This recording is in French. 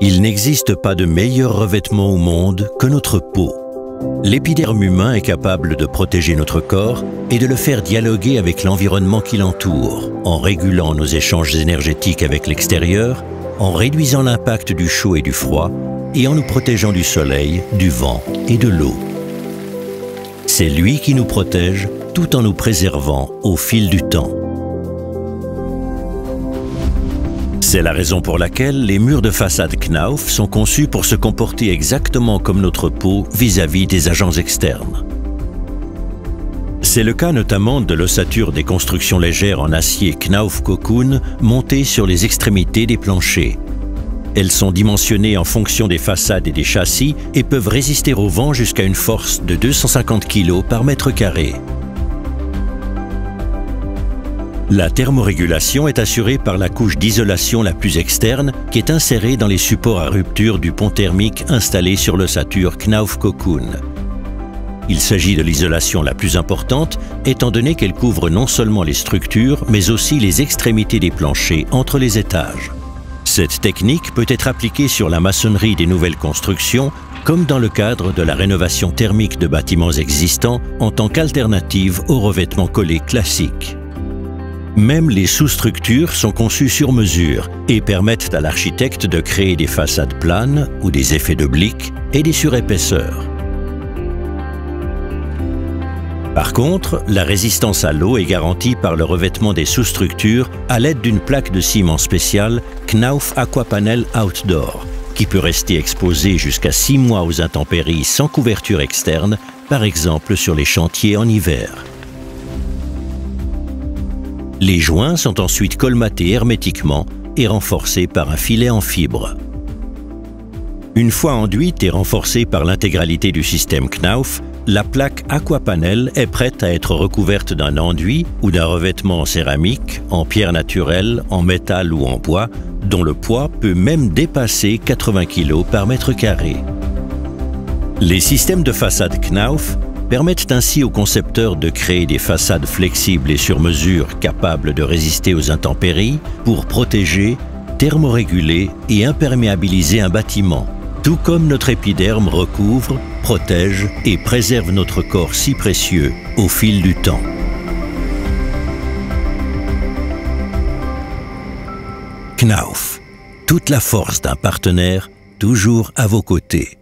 Il n'existe pas de meilleur revêtement au monde que notre peau. L'épiderme humain est capable de protéger notre corps et de le faire dialoguer avec l'environnement qui l'entoure, en régulant nos échanges énergétiques avec l'extérieur, en réduisant l'impact du chaud et du froid, et en nous protégeant du soleil, du vent et de l'eau. C'est lui qui nous protège tout en nous préservant au fil du temps. C'est la raison pour laquelle les murs de façade Knauf sont conçus pour se comporter exactement comme notre peau vis-à-vis des agents externes. C'est le cas notamment de l'ossature des constructions légères en acier Knauf Cocoon montées sur les extrémités des planchers. Elles sont dimensionnées en fonction des façades et des châssis et peuvent résister au vent jusqu'à une force de 250 kg par mètre carré. La thermorégulation est assurée par la couche d'isolation la plus externe qui est insérée dans les supports à rupture du pont thermique installé sur l'ossature Knauf Cocoon. Il s'agit de l'isolation la plus importante étant donné qu'elle couvre non seulement les structures mais aussi les extrémités des planchers entre les étages. Cette technique peut être appliquée sur la maçonnerie des nouvelles constructions comme dans le cadre de la rénovation thermique de bâtiments existants en tant qu'alternative au revêtement collé classique. Même les sous-structures sont conçues sur mesure et permettent à l'architecte de créer des façades planes ou des effets de blic et des surépaisseurs. Par contre, la résistance à l'eau est garantie par le revêtement des sous-structures à l'aide d'une plaque de ciment spéciale Knauf Aquapanel Outdoor, qui peut rester exposée jusqu'à 6 mois aux intempéries sans couverture externe, par exemple sur les chantiers en hiver. Les joints sont ensuite colmatés hermétiquement et renforcés par un filet en fibre. Une fois enduite et renforcée par l'intégralité du système Knauf, la plaque Aquapanel est prête à être recouverte d'un enduit ou d'un revêtement en céramique, en pierre naturelle, en métal ou en bois, dont le poids peut même dépasser 80 kg par mètre carré. Les systèmes de façade Knauf permettent ainsi aux concepteurs de créer des façades flexibles et sur mesure capables de résister aux intempéries pour protéger, thermoréguler et imperméabiliser un bâtiment, tout comme notre épiderme recouvre, protège et préserve notre corps si précieux au fil du temps. Knauf, toute la force d'un partenaire, toujours à vos côtés.